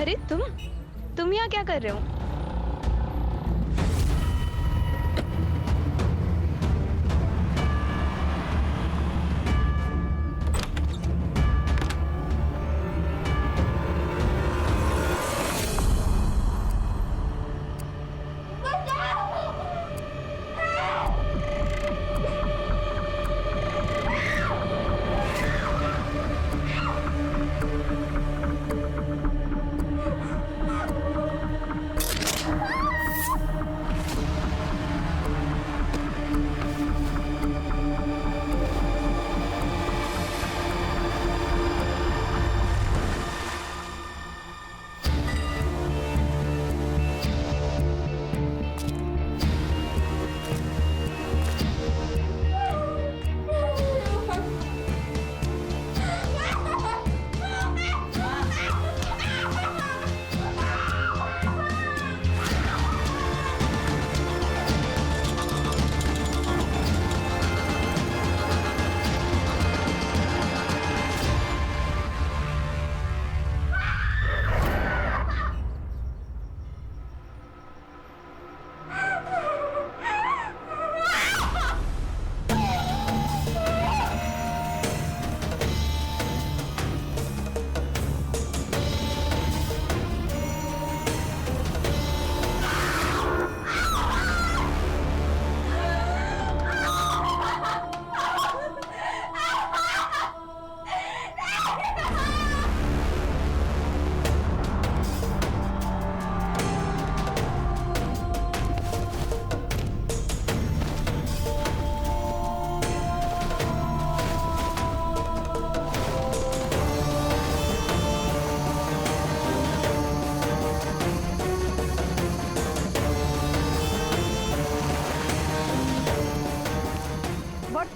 अरे तुम यहाँ क्या कर रहे हो?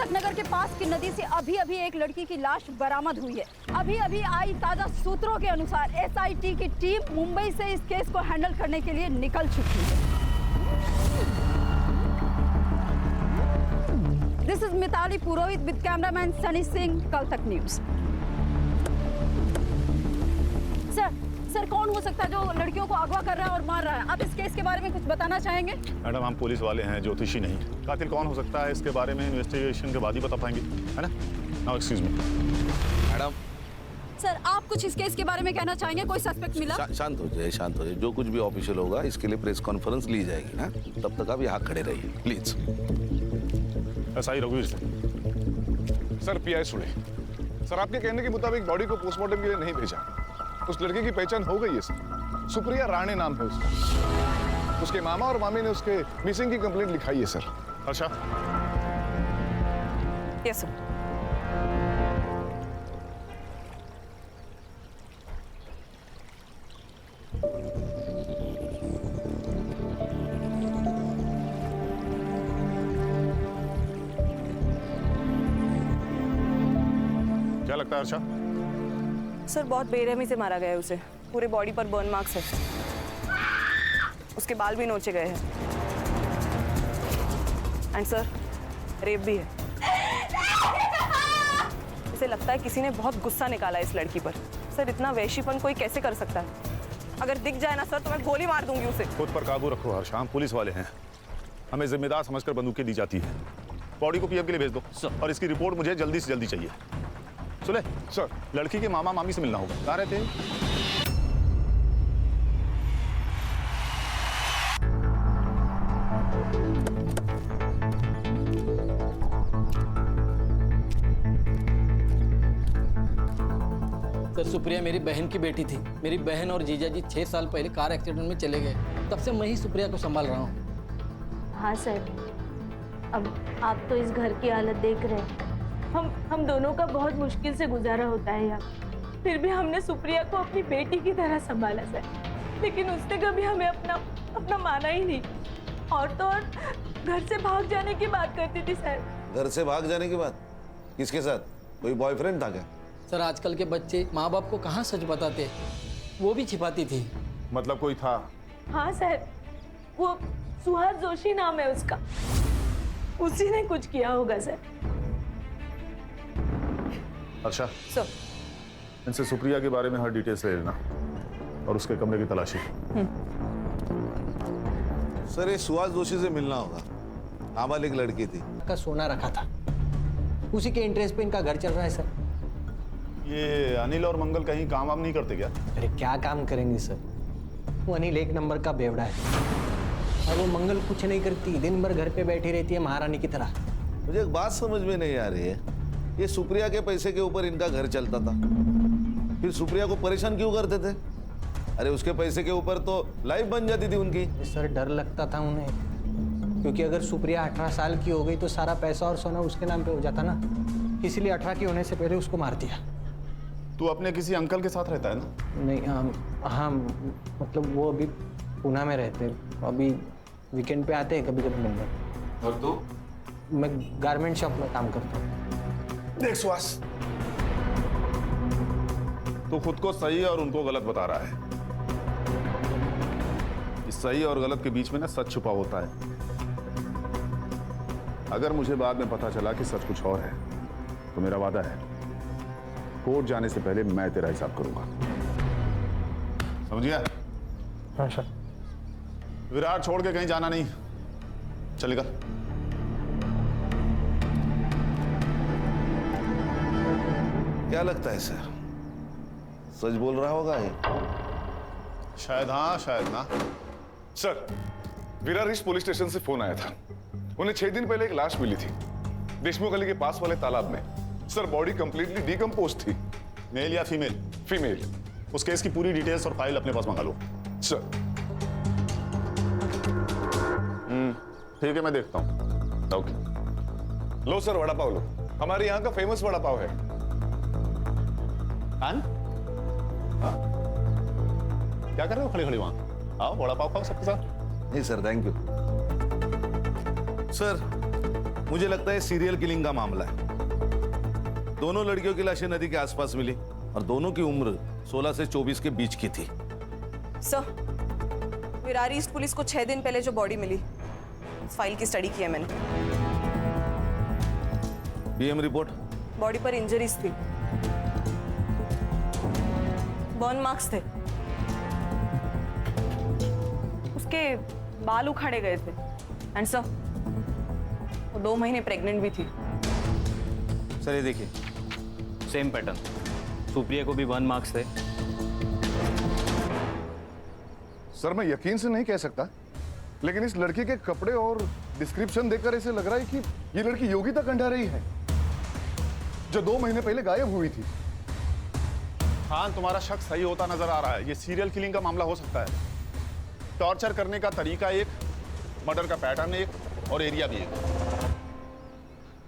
नगर के पास की नदी से अभी अभी एक लड़की की लाश बरामद हुई है। अभी अभी आई ताजा सूत्रों के अनुसार एसआईटी की टीम मुंबई से इस केस को हैंडल करने के लिए निकल चुकी है। This is Mitali Purohit with cameraman Sunny Singh, कल तक न्यूज। सर कौन हो सकता है जो लड़कियों को अगवा कर रहा है और मार रहा है? आप इस केस के बारे में कुछ बताना चाहेंगे? मैडम, हम पुलिस वाले हैं, ज्योतिषी नहीं। कातिल कौन हो सकता है इसके बारे में इन्वेस्टिगेशन के बाद ही बता पाएंगे, है ना? Now excuse me madam. Sir आप कुछ इस केस के बारे में कहना चाहेंगे? कोई सस्पेक्ट मिला? शांत हो जाए, शांत हो जाए। जो कुछ भी ऑफिशियल होगा इसके लिए प्रेस कॉन्फ्रेंस ली जाएगी ना, तब तक आप यहाँ खड़े रहिए प्लीज। एसआई रघुवीर सिंह। सर, पीआई सुने। सर, आपके कहने के मुताबिक बॉडी को पोस्टमार्टम के लिए नहीं भेजा। उस लड़के की पहचान हो गई है सर। सुप्रिया राणे नाम है उसका। उसके मामा और मामी ने उसके मिसिंग की कंप्लेंट लिखाई है सर। अच्छा। Yes sir. क्या लगता है अर्षा? सर बहुत बेरहमी से मारा गया है उसे। पूरे बॉडी पर बर्न मार्क्स है। उसके बाल भी नोचे गए हैं। एंड सर रेप भी है। इसे लगता है किसी ने बहुत गुस्सा निकाला इस लड़की पर। सर इतना वैशीपन कोई कैसे कर सकता है? अगर दिख जाए ना सर तो मैं गोली मार दूंगी उसे। खुद पर काबू रखो हर्षा, हम पुलिस वाले हैं। हमें जिम्मेदार समझकर बंदूकें दी जाती है। बॉडी को पीएम के लिए भेज दो और इसकी रिपोर्ट मुझे जल्दी से जल्दी चाहिए। सुने सर, लड़की के मामा मामी से मिलना होगा। कहाँ रहते हैं? सर सुप्रिया मेरी बहन की बेटी थी। मेरी बहन और जीजा जी 6 साल पहले कार एक्सीडेंट में चले गए। तब से मैं ही सुप्रिया को संभाल रहा हूँ। हाँ सर, अब आप तो इस घर की हालत देख रहे हैं। हम दोनों का बहुत मुश्किल से गुजारा होता है यहाँ। फिर भी हमने सुप्रिया को अपनी बेटी की तरह संभाला सर। लेकिन उसने कभी हमें अपना माना ही नहीं। और तो और घर से भाग जाने की बात करती थी सर। घर से भाग जाने की बात? किसके साथ? कोई बॉयफ्रेंड था क्या? सर आजकल के बच्चे माँ बाप को कहाँ सच बताते, वो भी छिपाती थी। मतलब कोई था? हाँ सर, वो सुहास जोशी नाम है उसका। उसी ने कुछ किया होगा सर। अच्छा सर इनसे सुप्रिया के बारे में हर डिटेल्स ले लेना। और उसके कमरे की तलाशी। सर, ये सुहास जोशी से मिलना होगा। नाबालिग लड़की थी। का सोना रखा था, उसी के इंटरेस्ट पे इनका घर चल रहा है सर। ये अनिल और मंगल कहीं काम वाम नहीं करते क्या? अरे क्या काम करेंगे सर, वो अनिल एक नंबर का बेवड़ा है और वो मंगल कुछ नहीं करती, दिन भर घर पे बैठी रहती है महारानी की तरह। मुझे एक बात समझ में नहीं आ रही है, ये सुप्रिया के पैसे के ऊपर इनका घर चलता था, फिर सुप्रिया को परेशान क्यों करते थे? अरे उसके पैसे के ऊपर तो लाइफ बन जाती थी उनकी। सर डर लगता था उन्हें, क्योंकि अगर सुप्रिया 18 साल की हो गई तो सारा पैसा और सोना उसके नाम पे हो जाता ना, इसलिए 18 की होने से पहले उसको मार दिया। तू अपने किसी अंकल के साथ रहता है ना? नहीं हाँ मतलब वो अभी पूना में रहते हैं, अभी वीकेंड पे आते हैं कभी कभी मिलने। और तू? मैं गारमेंट शॉप में काम करता हूँ। देख सुहास, तू खुद को सही और उनको गलत बता रहा है। इस सही और गलत के बीच में ना सच छुपा होता है। अगर मुझे बाद में पता चला कि सच कुछ और है तो मेरा वादा है, कोर्ट जाने से पहले मैं तेरा हिसाब करूंगा। समझिया? हाँ सर। विराट छोड़ के कहीं जाना नहीं, चलेगा? क्या लगता है सर, सच बोल रहा होगा ये? शायद हाँ शायद ना। Sir, Virar east police station से फोन आया था। उन्हें 6 दिन पहले एक लाश मिली थी देशमुख गली के पास वाले तालाब में। सर, बॉडी कंप्लीटली डिकम्पोज थी। मेल या फीमेल? फीमेल। उस केस की पूरी डिटेल्स और फाइल अपने पास मंगा लो। सर। ठीक है, मैं देखता हूँ। ओके। लो सर, वड़ा पाव लो। हमारे यहाँ का फेमस वड़ा पाव है। क्या कर रहे हो खड़े खड़े वहां? आओ वड़ा पाव खाओ सबके साथ। नहीं सर, थैंक यू। सर, मुझे लगता है सीरियल किलिंग का मामला है। दोनों लड़कियों की लाशें नदी के आसपास मिली और दोनों की उम्र 16 से 24 के बीच की थी। सर, विरार ईस्ट पुलिस को 6 दिन पहले जो बॉडी मिली, इस फाइल की स्टडी की है मैंने। PM report? बॉडी पर इंजरीज थी, बर्न मार्क्स थे, उसके बाल उखाड़े गए थे एंड सर वो 2 महीने प्रेग्नेंट भी थी। सर ये देखिए, सेम पैटर्न, सुप्रिया को भी 1 मार्क्स थे। सर, मैं यकीन से नहीं कह सकता, लेकिन इस लड़की के कपड़े और डिस्क्रिप्शन देखकर ऐसे लग रहा है कि ये लड़की योगिता कंडा रही है, जो 2 महीने पहले गायब हुई थी। हाँ, तुम्हारा शक सही होता नजर आ रहा है। ये सीरियल किलिंग का मामला हो सकता है। टॉर्चर करने का तरीका एक, मर्डर का पैटर्न एक और एरिया भी एक।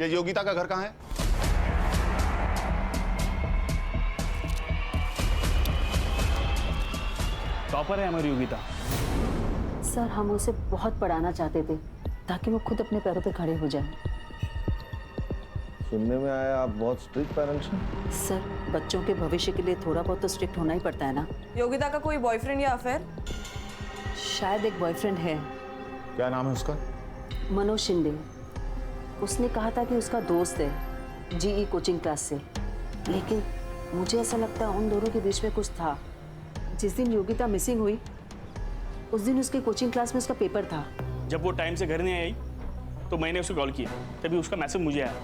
ये योगिता का घर कहाँ है? टॉपर है हमारी योगिता। सर, हम उसे बहुत पढ़ाना चाहते थे ताकि वो खुद अपने पैरों पे खड़े हो जाए। सुनने में आया आप बहुत स्ट्रिक्ट पेरेंट्स हैं। सर, बच्चों के भविष्य के लिए थोड़ा बहुत तो स्ट्रिक्ट होना ही पड़ता है ना। योगिता का कोई बॉयफ्रेंड या अफेयर? शायद एक बॉयफ्रेंड है। क्या नाम है उसका? मनोज शिंदे। उसने कहा था कि उसका दोस्त है जीई कोचिंग क्लास से, लेकिन मुझे ऐसा लगता है उन दोनों के बीच में कुछ था। जिस दिन योगिता मिसिंग हुई उस दिन उसके कोचिंग क्लास में उसका पेपर था। जब वो टाइम से घर नहीं आई तो मैंने उसे कॉल किया, तभी उसका मैसेज मुझे आया।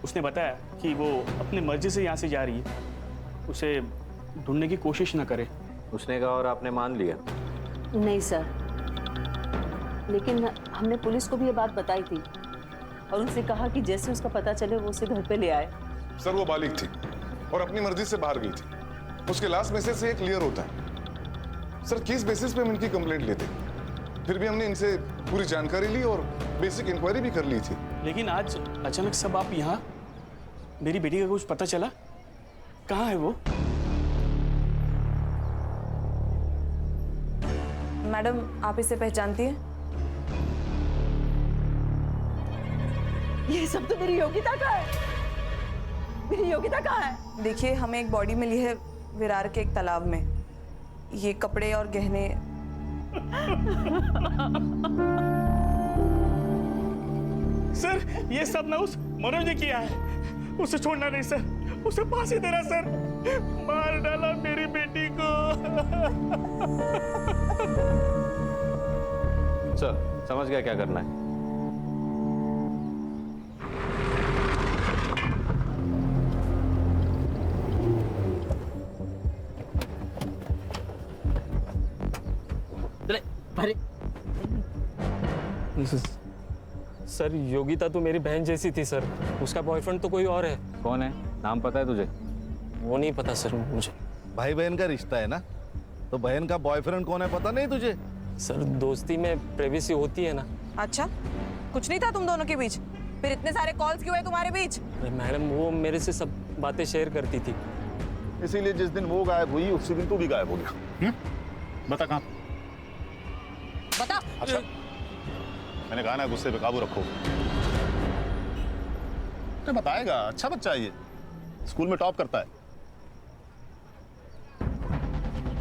उसने बताया कि वो अपनी मर्जी से यहाँ से जा रही है, उसे ढूंढने की कोशिश ना करे। उसने कहा और आपने मान लिया? नहीं सर, लेकिन हमने पुलिस को भी ये बात बताई थी और उनसे कहा कि जैसे उसका पता चले वो उसे घर पे ले आए। सर, वो बालिग थी और अपनी मर्जी से बाहर गई थी। उसके लास्ट मैसेज से ये क्लियर होता है। सर, किस बेसिस पे हम इनकी कंप्लेंट लेते? फिर भी हमने इनसे पूरी जानकारी ली और बेसिक इंक्वायरी भी कर ली थी। लेकिन आज अचानक सब आप यहाँ, मेरी बेटी का कुछ पता चला? कहाँ है वो? मैडम, आप इसे पहचानती हैं? ये सब तो मेरी योगिता का है। मेरी योगिता कहाँ है? देखिए, हमें एक बॉडी मिली है विरार के एक तालाब में। ये कपड़े और गहने। सर, ये सब ना उस मनोज ने किया है। उसे छोड़ना नहीं सर, उसे फांसी देना सर। मार डाला मेरी बेटी को। सर समझ गया क्या करना है। सर योगिता तो मेरी बहन जैसी थी सर, उसका बॉयफ्रेंड तो कोई और है। कौन है, नाम पता है तुझे? वो नहीं पता सर मुझे। भाई बहन का रिश्ता है ना, तो बहन का बॉयफ्रेंड कौन है पता नहीं तुझे? सर दोस्ती में प्राइवेसी होती है ना। अच्छा, कुछ नहीं था तुम दोनों के बीच? फिर इतने सारे कॉल्स क्यों है तुम्हारे बीच? अरे मैडम वो मेरे से सब बातें शेयर करती थी। इसीलिए जिस दिन वो गायब हुई उसी दिन तू भी गायब हो गया। बता कहाँ? बता। अच्छा, मैंने कहा ना गुस्से पे काबू रखो। अरे बताएगा, अच्छा बच्चा है ये, स्कूल में टॉप करता है।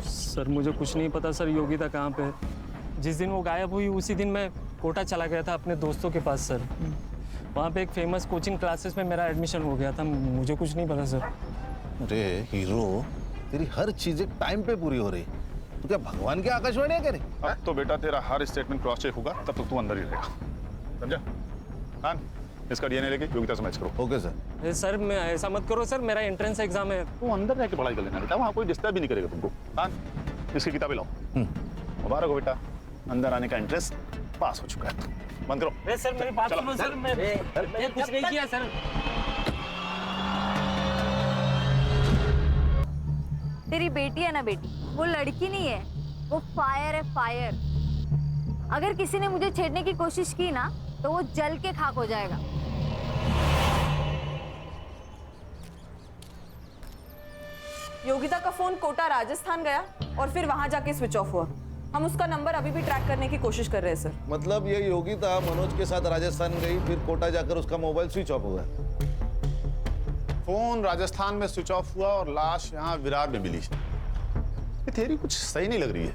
सर मुझे कुछ नहीं पता सर योगिता कहाँ पे है। जिस दिन वो गायब हुई उसी दिन मैं कोटा चला गया था अपने दोस्तों के पास सर। वहाँ पे एक फेमस कोचिंग क्लासेस में मेरा एडमिशन हो गया था, मुझे कुछ नहीं पता सर। अरे हीरो, तेरी हर चीज एक टाइम पे पूरी हो रही। तू क्या भगवान की आकाशवाणी है करे? अब तो बेटा तेरा हर स्टेटमेंट क्रॉस चेक होगा, तब तक तू अंदर ही रहेगा, समझा? खान, इसका डीएनए लेके योगिता से मैच करो। Okay sir. सर मैं ऐसा मत करो सर, मेरा एंट्रेंस एग्जाम है। तू अंदर रह के पढ़ाई कर लेना बेटा, वहाँ कोई डिस्टर्ब भी नहीं करेगा तुमको। खान, इसकी किताबें लाओ। मुबारक हो बेटा, अंदर आने का इंटरेस्ट पास हो चुका है। बंद करो। सर मेरी बात सुनो सर, मैंने कुछ नहीं किया सर। तेरी बेटी है ना बेटी, वो लड़की नहीं है, वो फायर है, फायर। अगर किसी ने मुझे छेड़ने की कोशिश की ना तो वो जल के खाक हो जाएगा। योगिता का फोन कोटा राजस्थान गया और फिर वहां जाके स्विच ऑफ हुआ। हम उसका नंबर अभी भी ट्रैक करने की कोशिश कर रहे हैं सर। मतलब ये योगिता मनोज के साथ राजस्थान गई, फिर कोटा जाकर उसका मोबाइल स्विच ऑफ हो गया। फोन राजस्थान में स्विच ऑफ हुआ और लाश यहाँ विरार में मिली। ये थ्योरी कुछ सही नहीं लग रही है।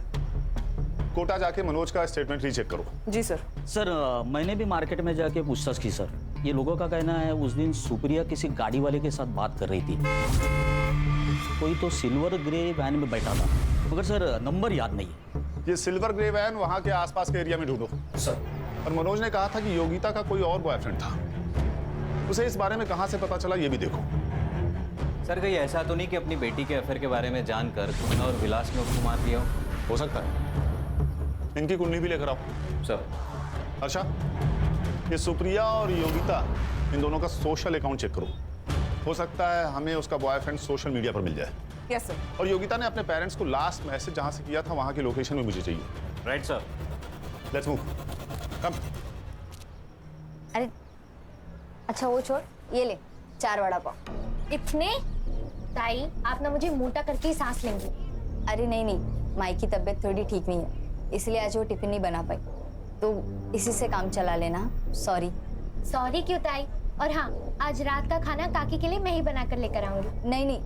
कोटा जाके मनोज का स्टेटमेंट रीचेक करो। जी सर। सर मैंने भी मार्केट में जाके पूछताछ की सर। ये लोगों का कहना है उस दिन सुप्रिया किसी गाड़ी वाले के साथ बात कर रही थी, कोई तो सिल्वर ग्रे वैन में बैठा था, मगर सर नंबर याद नहीं है। ये सिल्वर ग्रे वैन वहाँ के आसपास के एरिया में ढूंढो सर। और मनोज ने कहा था कि योगिता का कोई और बॉयफ्रेंड था, उसे इस बारे में कहाँ से पता चला ये भी देखो। सर कहीं ऐसा तो नहीं कि अपनी बेटी के अफेयर के बारे में जानकर तुमने और विलास ने उसको मार दिया हो सकता है। इनकी कुंडली भी लेकर आओ सर। अच्छा, ये सुप्रिया और योगिता, इन दोनों का सोशल अकाउंट चेक करो। हो सकता है हमें उसका बॉयफ्रेंड सोशल मीडिया पर मिल जाए। Yes sir. और योगिता ने अपने पेरेंट्स को लास्ट मैसेज जहां से किया था वहां की लोकेशन में मुझे चाहिए। Right sir. लेट्स मूव, कम। अरे अच्छा वो छोड़, ये ले 4 वड़ा पाव। इतने? ताई आप ना मुझे मोटा करके ही सांस लेंगी। अरे नहीं नहीं, माई की तबीयत थोड़ी ठीक नहीं है, इसलिए आज वो टिफिन नहीं बना पाई, तो इसी से काम चला लेना। सॉरी। सॉरी क्यों ताई? और हाँ, आज रात का खाना काकी के लिए मैं ही बना कर लेकर आऊंगी। नहीं नहीं,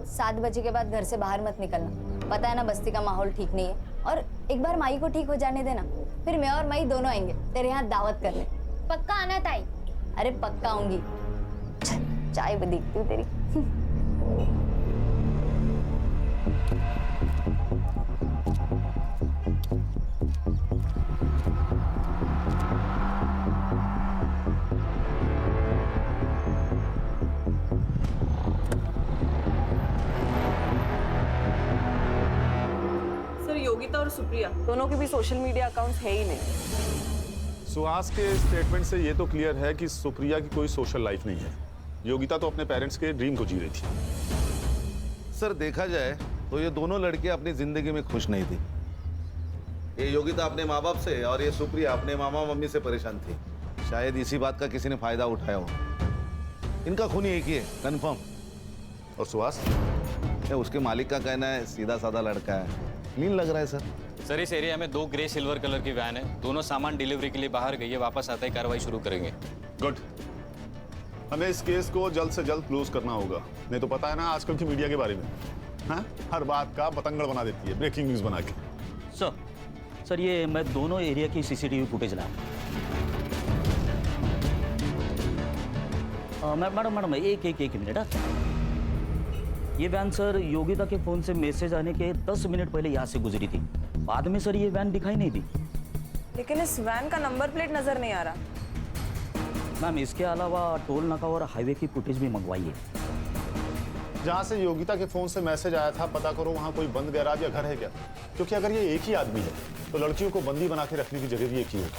7 बजे के बाद घर से बाहर मत निकलना। पता है ना बस्ती का माहौल ठीक नहीं है, और एक बार माई को ठीक हो जाने देना, फिर मैं और माई दोनों आएंगे तेरे यहाँ दावत करने। पक्का आना ताई? अरे पक्का आऊंगी। चाय भी देखती हूँ तेरी। सर योगिता और सुप्रिया दोनों के भी सोशल मीडिया अकाउंट्स है ही नहीं। सुहास के स्टेटमेंट से ये तो क्लियर है कि सुप्रिया की कोई सोशल लाइफ नहीं है। योगिता तो अपने पेरेंट्स के ड्रीम को जी रही थी। सर देखा जाए तो ये दोनों लड़कियां अपनी जिंदगी में खुश नहीं थी। ये योगिता अपने माँ बाप से और ये सुप्रिया अपने मामा मम्मी से परेशान थी। शायद इसी बात का किसी ने फायदा उठाया हो। इनका खून एक ही है, कंफर्म। और सुहास? उसके मालिक का कहना है सीधा साधा लड़का है, क्लीन लग रहा है सर। सर इस एरिया में 2 ग्रे सिल्वर कलर की वैन है, दोनों सामान डिलीवरी के लिए बाहर गई है, वापस आते ही कार्रवाई शुरू करेंगे। गुड। हमें इस केस को जल्द से जल्द क्लोज करना होगा, नहीं तो पता है ना आजकल की मीडिया के बारे में, हाँ? हर बात का बतंगड़ बना देती है, ब्रेकिंग न्यूज बना के। सर ये मैं दोनों एरिया की सीसीटीवी फुटेज लाया। मैडम एक मिनट। ये वैन सर योगिता के फोन से मैसेज आने के 10 मिनट पहले यहाँ से गुजरी थी। बाद में सर ये वैन दिखाई नहीं दी। लेकिन इस वैन का नंबर प्लेट नजर नहीं आ रहा। मैम इसके अलावा टोल नाका और हाईवे की फुटेज भी मंगवाइए। जहाँ से योगिता के फोन से मैसेज आया था पता करो वहाँ कोई बंद गैराज या घर है क्या, क्योंकि अगर ये एक ही आदमी है तो लड़कियों को बंदी बना के रखने की जगह भी एक ही होगी।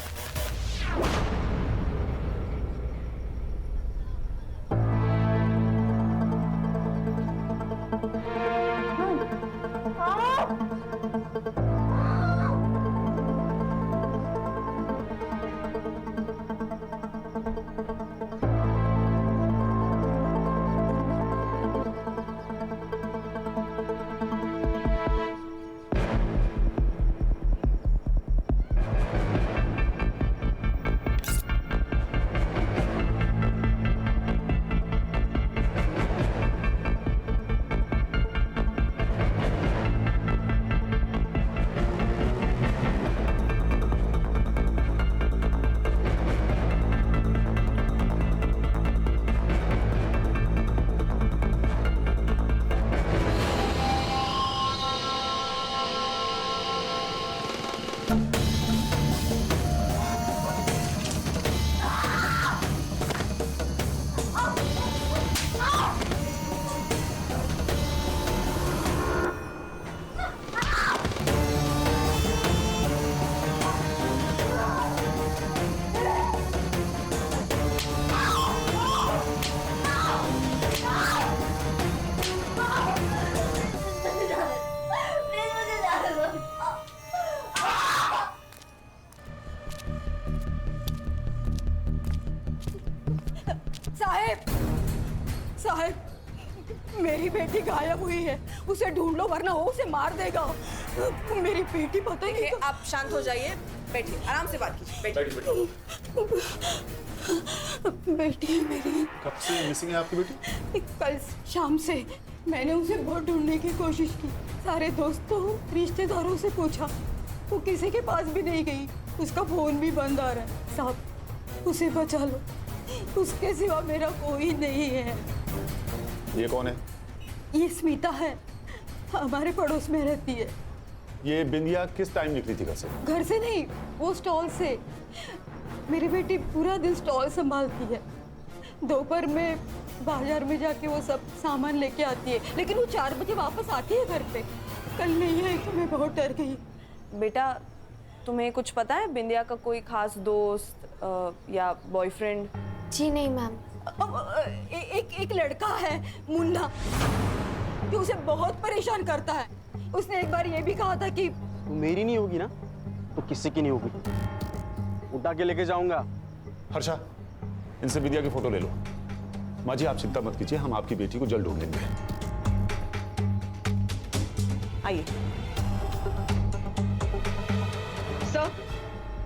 साहब मेरी बेटी गायब हुई है, उसे ढूंढ लो वरना वो उसे मार देगा। मेरी बेटी पता ही नहीं। आप शांत हो जाइए, बैठिए, आराम से बात कीजिए, बैठिए। बेटी है मेरी। कब से मिसिंग है आपकी बेटी? कल शाम से मैंने उसे बहुत ढूंढने की कोशिश की, सारे दोस्तों रिश्तेदारों से पूछा, वो किसी के पास भी नहीं गई, उसका फोन भी बंद आ रहा है। साहब उसे बचा लो, उसके सिवा मेरा कोई नहीं है। ये कौन है? ये स्मिता है, हमारे पड़ोस में रहती है। ये बिंदिया किस टाइम निकली थी घर से? घर से नहीं, वो स्टॉल से। मेरी बेटी पूरा दिन स्टॉल संभालती है, दोपहर में बाजार में जाके वो सब सामान लेके आती है, लेकिन वो 4 बजे वापस आती है घर पे। कल नहीं आई तो मैं बहुत डर गई। बेटा तुम्हें कुछ पता है बिंदिया का कोई खास दोस्त या बॉयफ्रेंड? जी नहीं मैम। एक लड़का है मुन्ना, जो उसे बहुत परेशान करता है। उसने एक बार ये भी कहा था कि तो मेरी नहीं होगी ना तो किसी की नहीं होगी, उठा के लेके जाऊंगा। हर्षा इनसे बिंदिया की फोटो ले लो। माँ जी आप चिंता मत कीजिए, हम आपकी बेटी को जल्द ढूंढ लेंगे। आइए। सर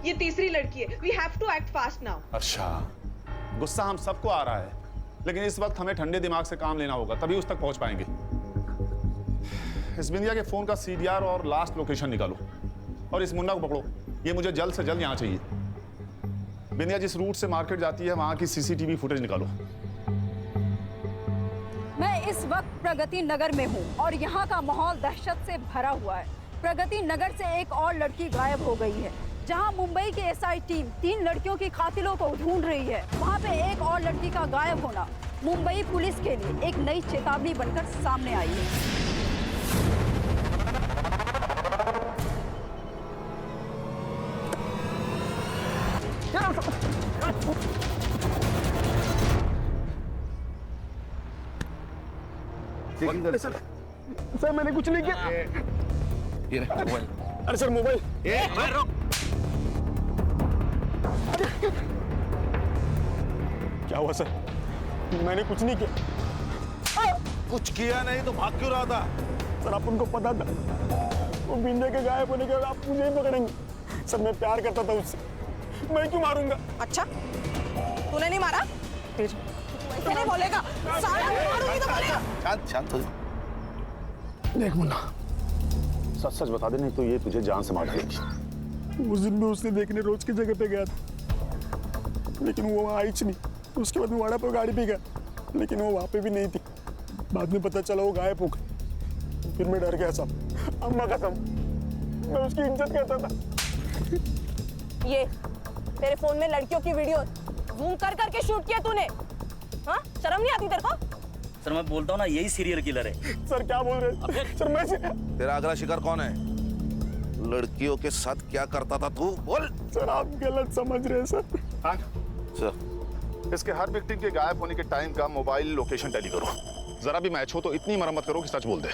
ये तीसरी लड़की है, we have to act fast now. Harsha गुस्सा हम सबको आ रहा है, लेकिन इस वक्त हमें ठंडे दिमाग से काम लेना होगा, तभी उस तक पहुंच पाएंगे। इस बिंदिया के फोन का CDR और लास्ट लोकेशन निकालो और इस मुन्ना को पकड़ो। ये मुझे जल्द से जल्द यहाँ चाहिए। बिंदिया जिस रूट से मार्केट जाती है वहां की CCTV फुटेज निकालो। मैं इस वक्त प्रगति नगर में हूँ और यहाँ का माहौल दहशत से भरा हुआ है। प्रगति नगर से एक और लड़की गायब हो गई है, जहाँ मुंबई की SI टीम 3 लड़कियों की कातिलों को ढूंढ रही है। वहाँ पे एक और लड़की का गायब होना मुंबई पुलिस के लिए एक नई चेतावनी बनकर सामने आई है। सर मैंने कुछ नहीं किया। ये मोबाइल। अरे सर मोबाइल। क्या हुआ सर? मैंने कुछ नहीं किया। कुछ किया नहीं तो भाग क्यों रहा था? सर आप उनको पता था वो बिंदिया के गायब होने के बाद आप मुझे ही पकड़ेंगे। सर मैं प्यार करता था उससे, मैं क्यों मारूंगा? अच्छा तूने नहीं मारा? ऐसे नहीं बोलेगा, साला मारूंगी तो बोलेगा। शांत शांत हो जा। देख मुन्ना सच सच बता दे, नहीं तो ये तुझे जान से मार देगी। उस दिन भी उसने देखने रोज की जगह पे गया था, लेकिन वो वहाँ आई नहीं। उसके बाद मैं वहां पर गाड़ी पे गया, लेकिन वो वहाँ पे भी नहीं थी। बाद में पता चला वो गायब हो गई। फिर मैं डर गया साहब, अम्मा कसम, मैं उसकी इज्जत करता था। ये तेरे फोन में लड़कियों की वीडियो जूम कर करके शूट किया तूने? हाँ, शर्म नहीं आती तेरे को? सर मैं बोलता हूँ ना, यही सीरियल किलर है। सर क्या बोल रहे हैं? सर मैं तेरा अगला शिकार कौन है? लड़कियों के साथ क्या करता था तू? बोल। सर आप गलत समझ रहे हैं सर। हाँ सर, इसके हर विक्टिम के गायब होने के टाइम का मोबाइल लोकेशन टैली करो। जरा भी मैच हो तो इतनी मरम्मत करो कि सच बोल दे।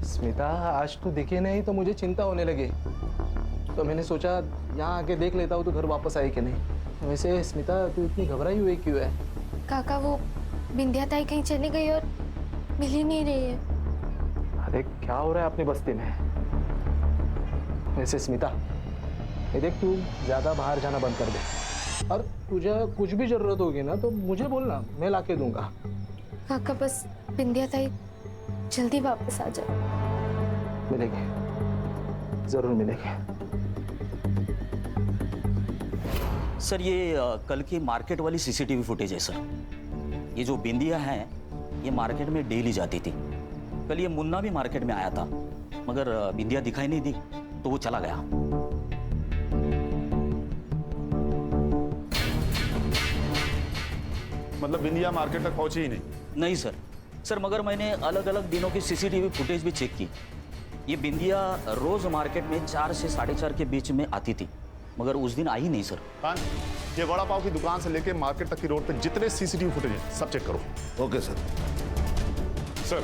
स्मिता, आज तू दिखे नहीं तो मुझे चिंता होने लगी, तो मैंने सोचा यहाँ आके देख लेता हूँ तो घर वापस आई कि नहीं। वैसे स्मिता, तू इतनी घबराई हुई क्यों है? काका वो बिंदिया ताई कहीं चली गई और मिल ही नहीं रही है। अरे क्या हो रहा है अपनी बस्ती में? वैसे स्मिता, ये देख, तू ज्यादा बाहर जाना बंद कर दे, और तुझे कुछ भी जरूरत होगी ना तो मुझे बोलना, मैं लाके दूंगा। काका बस बिंदिया ताई जल्दी वापस आ जाए। मिलेंगे, जरूर मिलेंगे। सर ये कल की मार्केट वाली सीसीटीवी फुटेज है सर। ये जो बिंदिया है ये मार्केट में डेली जाती थी। कल ये मुन्ना भी मार्केट में आया था, मगर बिंदिया दिखाई नहीं दी तो वो चला गया। मतलब बिंदिया मार्केट तक पहुंची ही नहीं? नहीं सर। सर मगर मैंने अलग अलग दिनों की सीसीटीवी फुटेज भी चेक की। ये बिंदिया रोज मार्केट में 4 से 4:30 के बीच में आती थी, मगर उस दिन आई नहीं सर। हाँ, ये वड़ा पाव की दुकान से लेके मार्केट तक की रोड पे जितने सीसीटीवी फुटेज है सब चेक करो। Okay sir. सर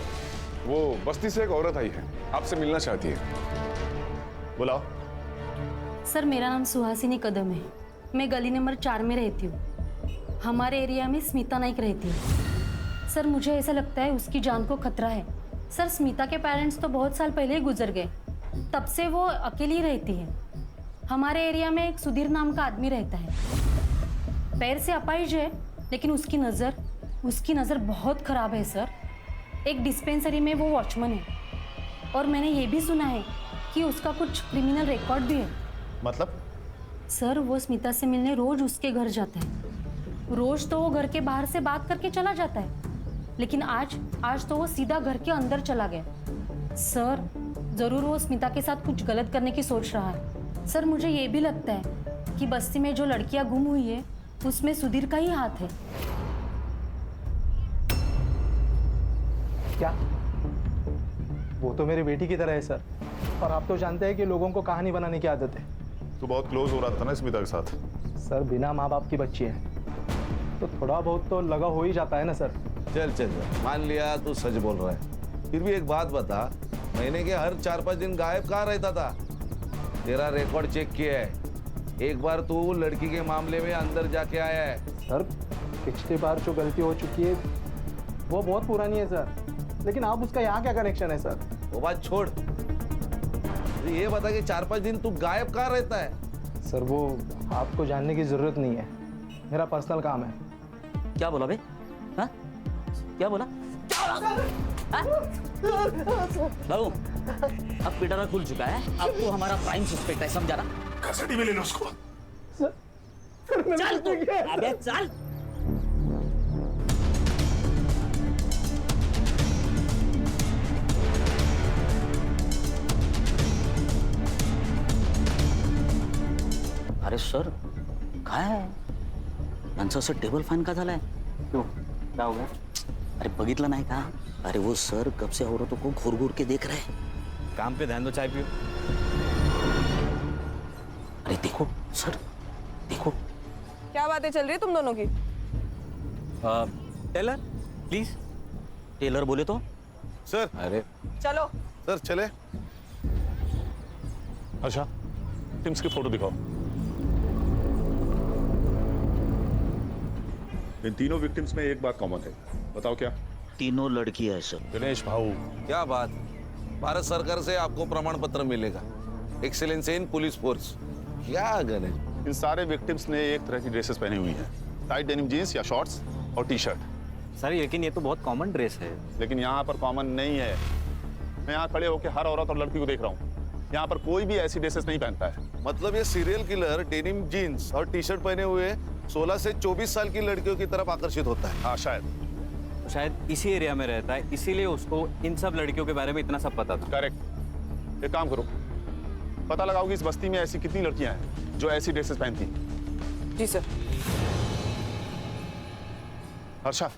वो बस्ती से एक औरत आई है, आपसे मिलना चाहती है। बुलाओ। सर मेरा नाम सुहासिनी कदम है, मैं गली नंबर 4 में रहती हूँ। हमारे एरिया में स्मिता नाइक रहती है। सर मुझे ऐसा लगता है उसकी जान को खतरा है। सर स्मिता के पेरेंट्स तो बहुत साल पहले ही गुजर गए, तब से वो अकेली रहती है। हमारे एरिया में एक सुधीर नाम का आदमी रहता है, पैर से अपाहिज है, लेकिन उसकी नज़र बहुत ख़राब है सर। एक डिस्पेंसरी में वो वॉचमैन है, और मैंने ये भी सुना है कि उसका कुछ क्रिमिनल रिकॉर्ड भी है। मतलब? सर वो स्मिता से मिलने रोज उसके घर जाता है। रोज तो वो घर के बाहर से बात करके चला जाता है, लेकिन आज तो वो सीधा घर के अंदर चला गया। सर ज़रूर वो स्मिता के साथ कुछ गलत करने की सोच रहा है। सर मुझे ये भी लगता है कि बस्ती में जो लड़कियां गुम हुई है उसमें सुधीर का ही हाथ है। क्या? वो तो मेरी बेटी की तरह है सर, और आप तो जानते हैं कि लोगों को कहानी बनाने की आदत है। तू बहुत क्लोज हो रहा था ना स्मिता के साथ? सर बिना माँ बाप की बच्ची है तो थोड़ा बहुत तो लगा हो ही जाता है ना सर। चल मान लिया तू सच बोल रहा है, फिर भी एक बात बता, महीने के हर 4-5 दिन गायब कहाँ रहता था? तेरा रिकॉर्ड चेक किया है, एक बार तू लड़की के मामले में अंदर जाके आया है। सर पिछली बार जो गलती हो चुकी है वो बहुत पुरानी है सर, लेकिन आप उसका यहाँ क्या कनेक्शन है सर? वो बात छोड़, तो ये बता कि 4-5 दिन तू गायब कहाँ रहता है? सर वो आपको जानने की जरूरत नहीं है, मेरा पर्सनल काम है। क्या बोला बे? हाँ? क्या बोला? बाबू अब पिटारा खुल चुका है, अब तो हमारा प्राइम सस्पेक्ट है, समझा ना? कस्टडी में ले लो उसको। चल तू, अबे चल। अरे सर काय यांचं असं टेबल फॅन का झालाय? क्यों क्या हो गया? अरे बघितलं नाही का? अरे वो सर कब से औरतों को घूर घूर के देख रहे हैं। काम पे ध्यान दो, चाय पियो। अरे देखो सर, देखो। क्या बातें चल रही है तुम दोनों की? Taylor please. टेलर बोले तो? सर अरे चलो सर चले। अच्छा टिम्स की फोटो दिखाओ। इन तीनों विक्टिम्स में एक बात कॉमन है, बताओ क्या? तीनों लड़की है सर। दिनेश भाऊ, क्या बात, भारत सरकार से आपको प्रमाण पत्र मिलेगा, एक्सेलेंस इन पुलिस फोर्स। क्या गणेश, इन सारे विक्टिम्स ने एक तरह की ड्रेसेस पहनी हुई हैं, टाइट डेनिम जीन्स या शॉर्ट्स और टी शर्ट। सर लेकिन ये तो बहुत कॉमन ड्रेस है। लेकिन यहाँ पर कॉमन नहीं है। मैं यहाँ खड़े होकर हर औरत और लड़की को देख रहा हूँ, यहाँ पर कोई भी ऐसी ड्रेसेस नहीं पहनता है। मतलब ये सीरियल किलर डेनिम जीन्स और टी शर्ट पहने हुए 16 से 24 साल की लड़कियों की तरफ आकर्षित होता है। हाँ शायद। शायद इसी एरिया में रहता है, इसीलिए उसको इन सब लड़कियों के बारे में इतना सब पता था। करेक्ट। एक काम करो, पता लगाओ कि इस बस्ती में ऐसी कितनी लड़कियां हैं जो ऐसी ड्रेसेस पहनती हैं। जी सर। हर्षा,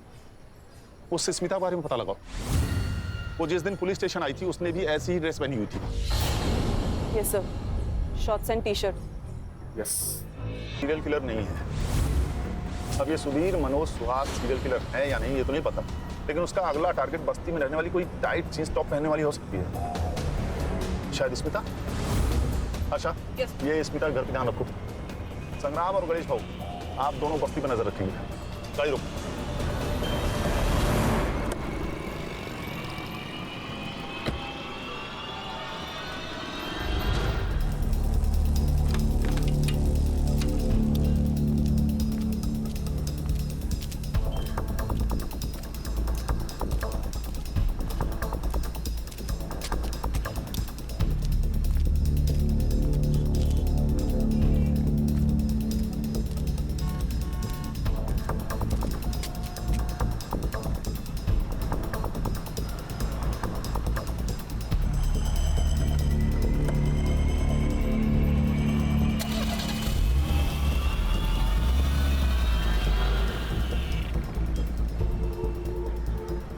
उससे स्मिता के बारे में पता लगाओ। वो जिस दिन पुलिस स्टेशन आई थी उसने भी ऐसी ही ड्रेस पहनी हुई थी। Yes sir, shorts and T shirt. Yes. Serial killer नहीं है। अब ये सुधीर मनोज सुहास सीरियल किलर है या नहीं ये तो नहीं पता, लेकिन उसका अगला टारगेट बस्ती में रहने वाली कोई टाइट जींस टॉप पहनने वाली हो सकती है। शायद स्मिता। अच्छा, ये स्मिता घर पे ध्यान रखो। संग्राम और गणेश भाऊ, आप दोनों बस्ती पर नजर रखेंगे। गाड़ी रोको।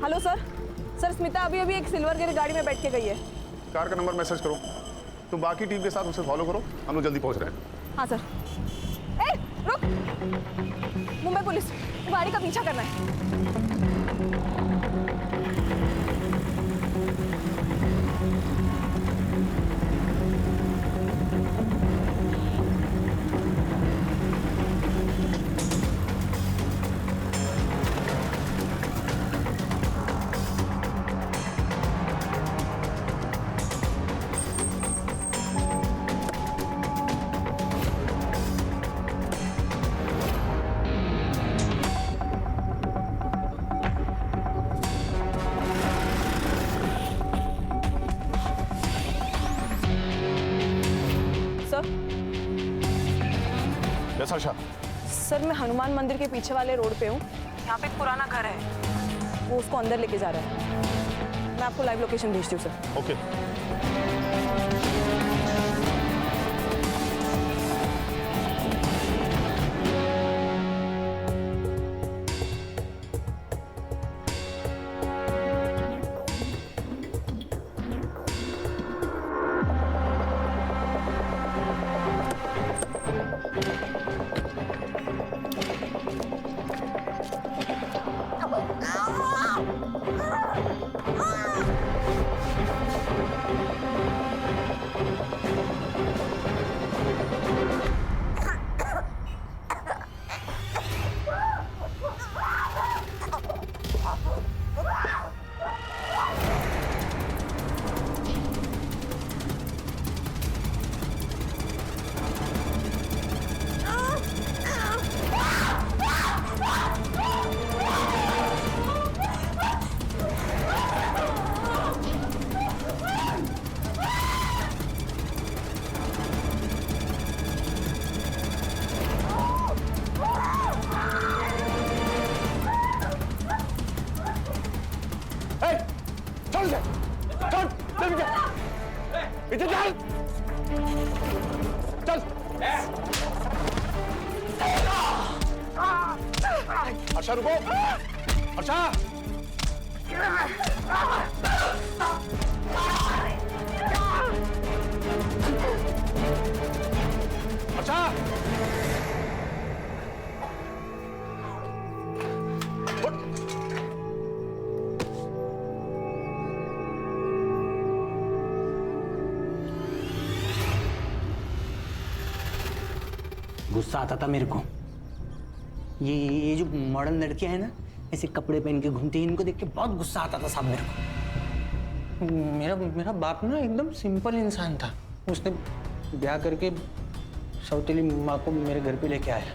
Hello sir. सर स्मिता अभी अभी एक सिल्वर गियर गाड़ी में बैठ के गई है। कार का नंबर मैसेज करो। तुम बाकी टीम के साथ उसे फॉलो करो, हम लोग जल्दी पहुंच रहे हैं। हाँ सर। ए, रुक। मुंबई पुलिस, गाड़ी का पीछा करना है। यस हर्षा। सर मैं हनुमान मंदिर के पीछे वाले रोड पे हूँ। यहाँ पे एक पुराना घर है, वो उसको अंदर लेके जा रहा है। मैं आपको लाइव लोकेशन भेजती हूँ सर। ओके। हर्षा रुको। हर्षा। हर्षा। गुस्सा आता था मेरे को। ये जो मॉडर्न लड़कियां हैं ना, ऐसे कपड़े पहन के घूमती हैं, इनको देख के बहुत गुस्सा आता था साहब मेरे को। मेरा बाप ना एकदम सिंपल इंसान था। उसने ब्याह करके सौतेली माँ को मेरे घर पे लेके आया।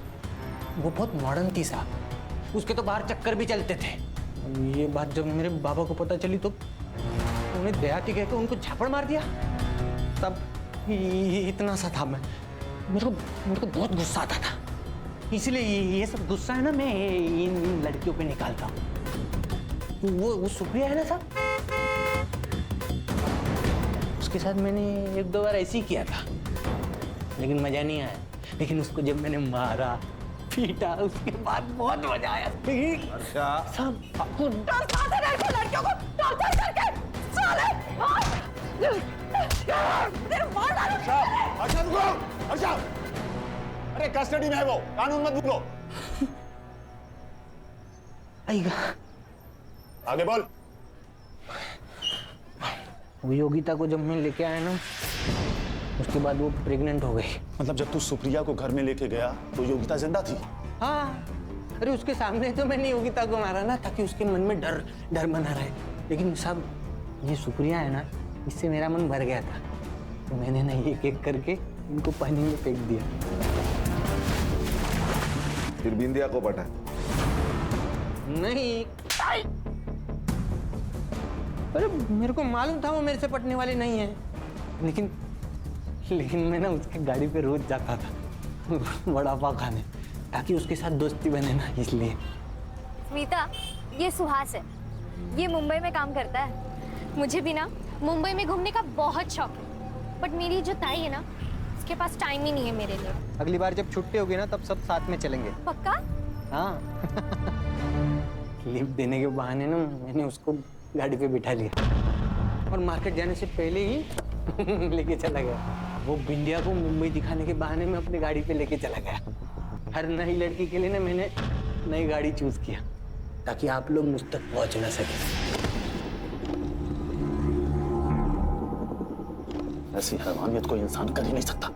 वो बहुत मॉडर्न थी साहब, उसके तो बाहर चक्कर भी चलते थे। ये बात जब मेरे बाबा को पता चली तो उन्हें देहाती कहकर उनको झापड़ मार दिया। तब इतना सा था मैं, मेरे को बहुत गुस्सा आता था। इसलिए ये सब गुस्सा है ना मैं इन लड़कियों पे निकालता हूँ। वो सुप्रिया है ना साहब, उसके साथ मैंने 1-2 बार ऐसे ही किया था, लेकिन मजा नहीं आया। लेकिन उसको जब मैंने मारा पीटा उसके बाद बहुत मजा आया। अच्छा सब लड़कियों को टॉर्चर करके साले अरे कस्टडी में है वो, कानून मत भूलो। आएगा आगे बोल। वो योगिता को जब मैं लेके आया ना, उसके बाद वो प्रेग्नेंट हो गई। मतलब जब तू सुप्रिया को घर में लेके गया तो योगिता जिंदा थी? हाँ, अरे उसके सामने तो मैंने योगिता को मारा ना, ताकि उसके मन में डर बना रहे। लेकिन साहब ये सुप्रिया है ना, इससे मेरा मन भर गया था, तो मैंने ना एक एक करके इनको पानी में फेंक दिया। फिर बिंदिया को पटा? नहीं, अरे मेरे को मालूम था वो मेरे से पटने वाली नहीं है, लेकिन मैं ना उसकी गाड़ी पे रोज जाता था वड़ा पाव खाने, ताकि उसके साथ दोस्ती बने ना, इसलिए। स्मिता, ये सुहास है, ये मुंबई में काम करता है। मुझे भी ना मुंबई में घूमने का बहुत शौक है, बट मेरी जो ताई है ना, उसके पास टाइम ही नहीं है मेरे लिए। अगली बार जब छुट्टी होगी ना, तब सब साथ में चलेंगे। पक्का? हाँ लिफ्ट देने के बहाने ना मैंने उसको गाड़ी पे बिठा लिया और मार्केट जाने से पहले ही लेके चला गया। वो बिंदिया को मुंबई दिखाने के बहाने में अपनी गाड़ी पे लेके चला गया। हर नई लड़की के लिए ना मैंने नई गाड़ी चूज किया, ताकि आप लोग मुझ तक पहुंच ना सके। ऐसी हैवानियत कोई इंसान कर ही नहीं सकता।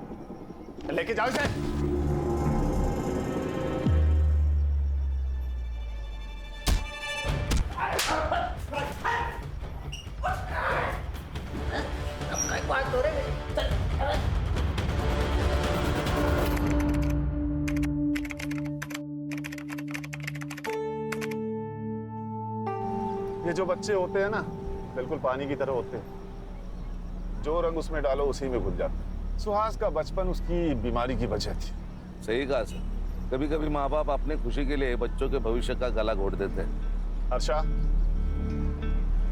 लेके जाओ इसे। ये जो बच्चे होते हैं ना, बिल्कुल पानी की तरह होते हैं, जो रंग उसमें डालो उसी में घुल जाते हैं। सुहास का बचपन उसकी बीमारी की वजह थी। सही कहा सर, कभी कभी माँ बाप अपने खुशी के लिए बच्चों के भविष्य का गला घोट देते हैं। हर्षा,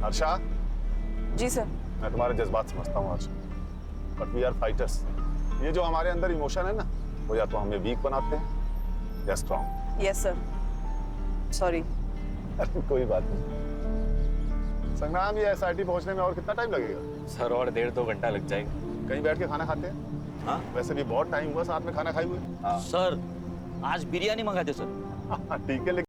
हर्षा। जी सर। मैं तुम्हारे जज्बात समझता हूँ Harsha, but we are fighters. ये जो हमारे अंदर इमोशन है ना, वो या तो हमें वीक बनाते हैं या स्ट्रॉन्ग। Yes sir, sorry. कोई बात नहीं। संग्राम, ये एसआईटी पहुंचने में और कितना टाइम लगेगा? सर और 1.5-2 घंटा लग जाएगा। कहीं बैठ के खाना खाते हैं? हाँ, वैसे भी बहुत टाइम हुआ साथ में खाना खाए हुए। सर आज बिरयानी मंगाते सर। ठीक है,